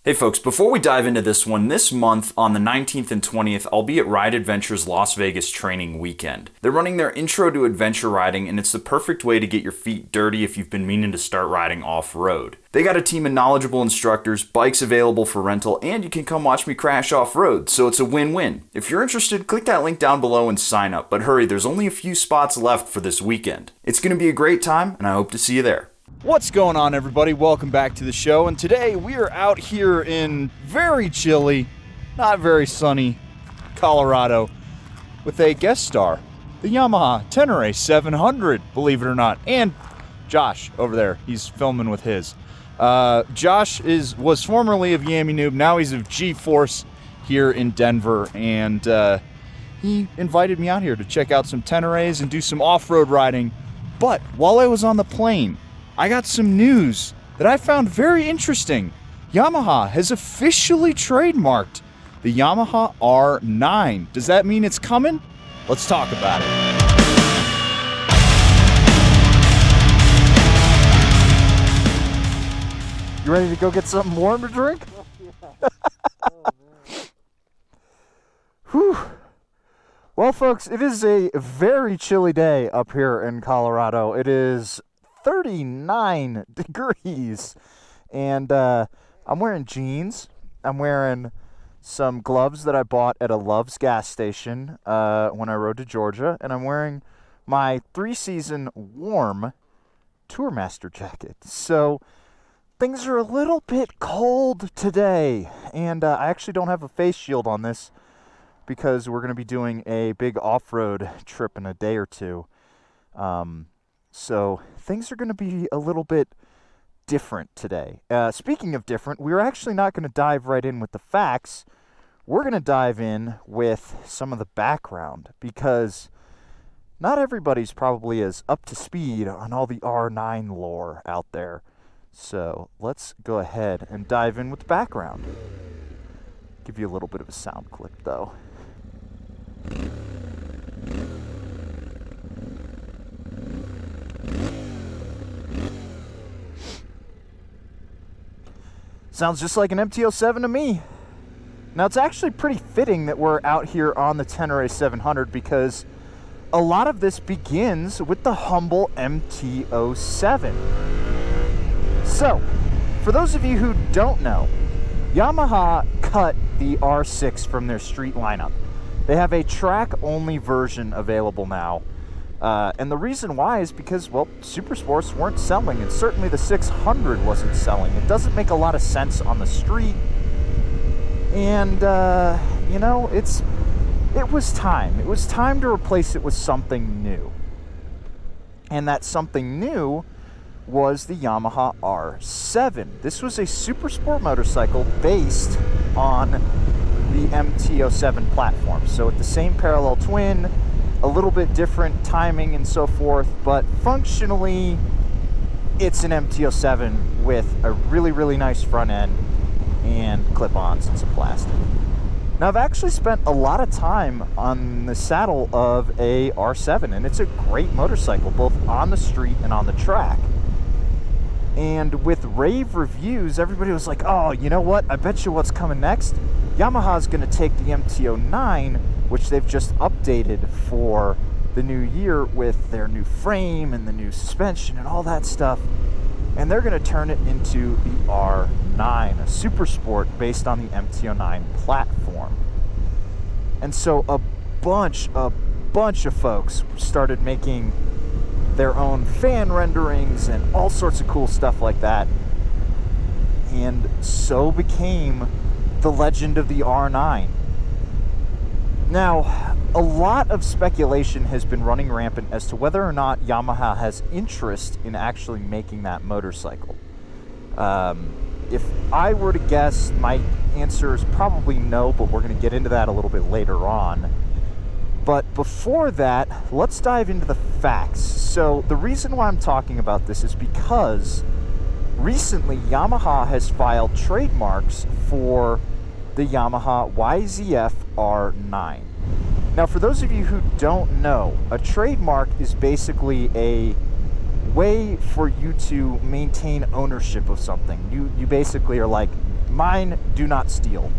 Hey folks, before we dive into this one, this month on the 19th and 20th, I'll be at Ride Adventure's Las Vegas training weekend. They're running their intro to adventure riding, and it's the perfect way to get your feet dirty if you've been meaning to start riding off-road. They got a team of knowledgeable instructors, bikes available for rental, and you can come watch me crash off-road, so it's a win-win. If you're interested, click that link down below and sign up, but hurry, there's only a few spots left for this weekend. It's going to be a great time, and I hope to see you there. What's going on, everybody? Welcome back to the show, and today we are out here in very chilly, not very sunny Colorado with a guest star, the Yamaha Tenere 700, believe it or not, and Josh over there. He's filming with his. Josh was formerly of Yami Noob, now he's of G-Force here in Denver, and he invited me out here to check out some Teneres and do some off-road riding. But while I was on the plane, I got some news that I found very interesting. Yamaha has officially trademarked the Yamaha R9. Does that mean it's coming? Let's talk about it. You ready to go get something warm to drink? Whew. Well, folks, it is a very chilly day up here in Colorado. It is 39 degrees, and I'm wearing jeans. I'm wearing some gloves that I bought at a Love's gas station when I rode to Georgia, and I'm wearing my 3-season warm Tourmaster jacket. So things are a little bit cold today, and I actually don't have a face shield on this because we're going to be doing a big off-road trip in a day or two. So things are going to be a little bit different today. Speaking of different, we're actually not going to dive right in with the facts. We're going to dive in with some of the background, because not everybody's probably as up to speed on all the R9 lore out there. So let's go ahead and dive in with the background. Give you a little bit of a sound clip, though. Sounds just like an MT-07 to me. Now, it's actually pretty fitting that we're out here on the Tenere 700, because a lot of this begins with the humble MT-07. So, for those of you who don't know, Yamaha cut the R6 from their street lineup. They have a track-only version available now. And the reason why is because, well, super sports weren't selling, and certainly the 600 wasn't selling. It doesn't make a lot of sense on the street, and you know, it was time. It was time to replace it with something new, and that something new was the Yamaha R7. This was a super sport motorcycle based on the MT-07 platform, so with the same parallel twin, a little bit different timing and so forth, but functionally it's an MT-07 with a really, really nice front end and clip-ons and some plastic. Now, I've actually spent a lot of time on the saddle of a R7, and it's a great motorcycle both on the street and on the track. And with rave reviews, everybody was like, oh, you know what, I bet you what's coming next? Yamaha's going to take the MT-09, which they've just updated for the new year with their new frame and the new suspension and all that stuff, and they're going to turn it into the R9, a super sport based on the MT-09 platform. And so a bunch of folks started making their own fan renderings and all sorts of cool stuff like that, and so became the legend of the R9. Now, a lot of speculation has been running rampant as to whether or not Yamaha has interest in actually making that motorcycle. If I were to guess, my answer is probably no, but we're going to get into that a little bit later on. But before that, let's dive into the facts. So the reason why I'm talking about this is because recently Yamaha has filed trademarks for the Yamaha YZF-R9. Now, for those of you who don't know, a trademark is basically a way for you to maintain ownership of something. You basically are like, Mine do not steal.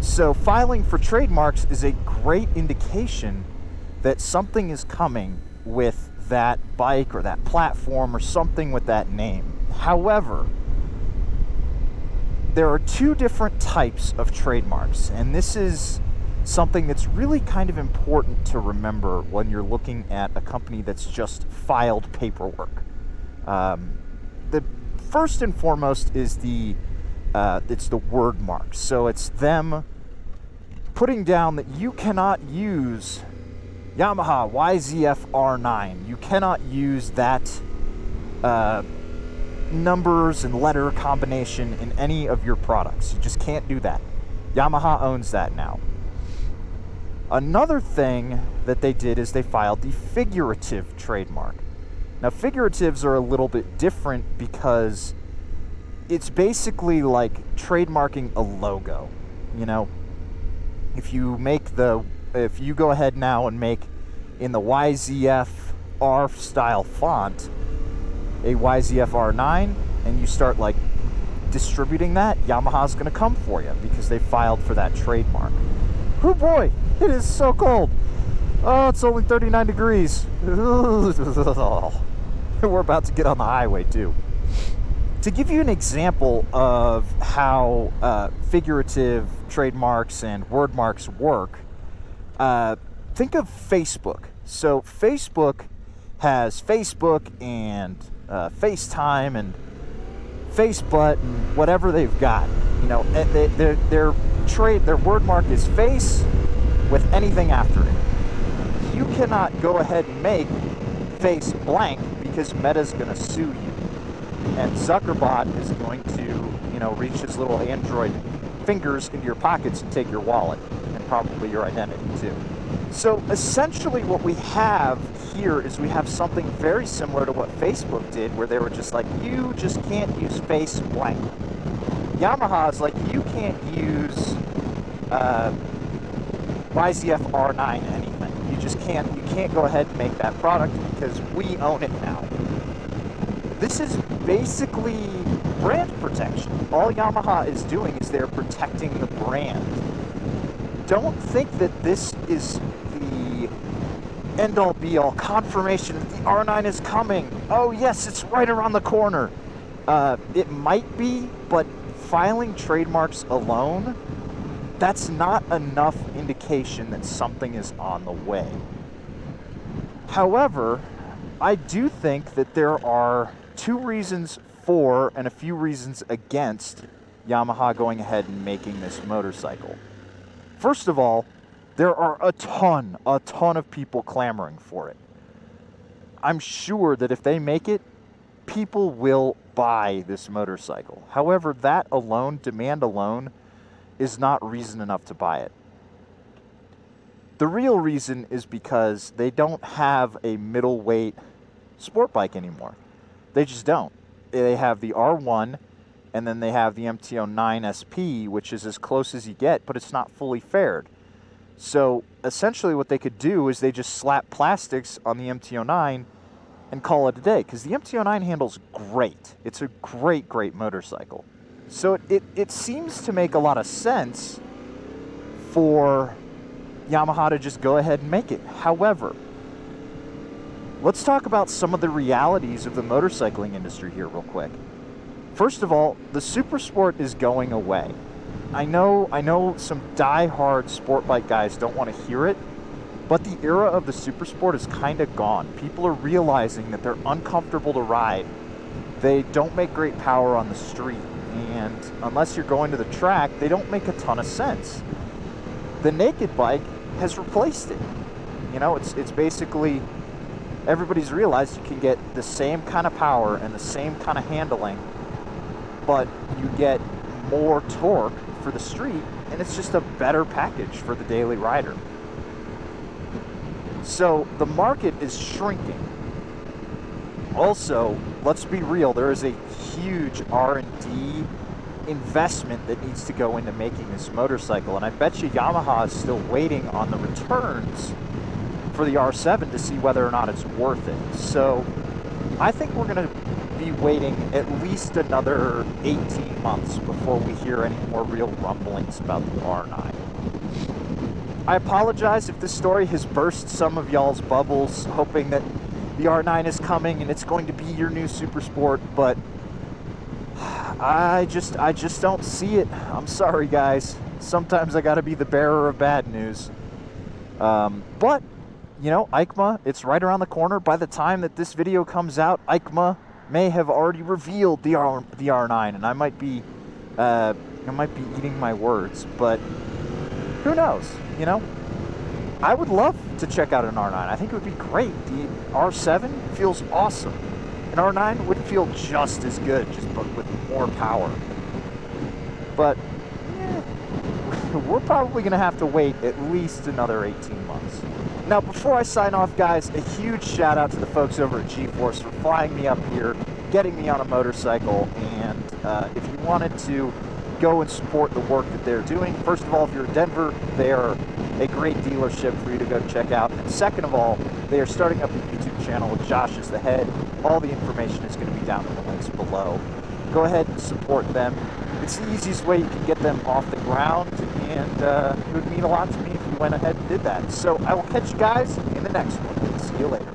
So filing for trademarks is a great indication that something is coming with that bike or that platform or something with that name. However, there are two different types of trademarks, and this is something that's really kind of important to remember when you're looking at a company that's just filed paperwork. The first and foremost is it's the word mark. So it's them putting down that you cannot use Yamaha YZF-R9. You cannot use that numbers and letter combination in any of your products. You just can't do that. Yamaha owns that now. Another thing that they did is they filed the figurative trademark. Now, figuratives are a little bit different because it's basically like trademarking a logo. You know, if you go ahead now and make in the YZF-R style font a YZF-R9 and you start like distributing that, Yamaha's going to come for you because they filed for that trademark. Oh boy, it is so cold. Oh, it's only 39 degrees. We're about to get on the highway too. To give you an example of how figurative trademarks and word marks work, think of Facebook. So Facebook has Facebook and FaceTime and FaceButt and whatever they've got. You know, their word mark is face with anything after it. You cannot go ahead and make face blank because Meta's going to sue you. And Zuckerbot is going to, reach his little Android fingers into your pockets and take your wallet and probably your identity too. So essentially what we have here is we have something very similar to what Facebook did, where they were just like, you just can't use face blank. Yamaha is like, you can't use YZF-R9 anything. You can't go ahead and make that product because we own it now. This is basically brand protection. All Yamaha is doing is they're protecting the brand. Don't think that this is the end-all be-all confirmation that the R9 is coming. Oh yes, it's right around the corner. It might be, but filing trademarks alone, that's not enough indication that something is on the way. However, I do think that there are two reasons for and a few reasons against Yamaha going ahead and making this motorcycle. First of all, there are a ton of people clamoring for it. I'm sure that if they make it, people will buy this motorcycle. However, that alone, demand alone, is not reason enough to buy it. The real reason is because they don't have a middleweight sport bike anymore. They just don't. They have the R1, and then they have the MT-09 SP, which is as close as you get, but it's not fully faired. So essentially what they could do is they just slap plastics on the MT-09 and call it a day, because the MT-09 handles great. It's a great motorcycle. So it seems to make a lot of sense for Yamaha to just go ahead and make it. However, let's talk about some of the realities of the motorcycling industry here real quick. First of all, the Super Sport is going away. I know some die-hard sport bike guys don't want to hear it, but the era of the Super Sport is kind of gone. People are realizing that they're uncomfortable to ride. They don't make great power on the street, and unless you're going to the track, they don't make a ton of sense. The naked bike has replaced it. You know, it's basically, everybody's realized you can get the same kind of power and the same kind of handling, but you get more torque for the street, and it's just a better package for the daily rider. So the market is shrinking. Also, let's be real, there is a huge R&D investment that needs to go into making this motorcycle, and I bet you Yamaha is still waiting on the returns for the R7 to see whether or not it's worth it. So I think we're going to be be waiting at least another 18 months before we hear any more real rumblings about the R9. I apologize if this story has burst some of y'all's bubbles, hoping that the R9 is coming and it's going to be your new super sport, but I just don't see it. I'm sorry, guys. Sometimes I gotta be the bearer of bad news. But, you know, EICMA, it's right around the corner. By the time that this video comes out, EICMA may have already revealed the R9, and I might be eating my words, but who knows, you know? I would love to check out an R9. I think it would be great. The R7 feels awesome. An R9 would feel just as good, just with more power. But we're probably going to have to wait at least another 18 months. Now, before I sign off, guys, a huge shout out to the folks over at G-Force for flying me up here, getting me on a motorcycle, and if you wanted to go and support the work that they're doing, first of all, if you're in Denver, they are a great dealership for you to go check out. And second of all, they are starting up a YouTube channel with Josh as the head. All the information is going to be down in the links below. Go ahead and support them. It's the easiest way you can get them off the ground, and it would mean a lot to me if you went ahead and did that. So I will catch you guys in the next one. See you later.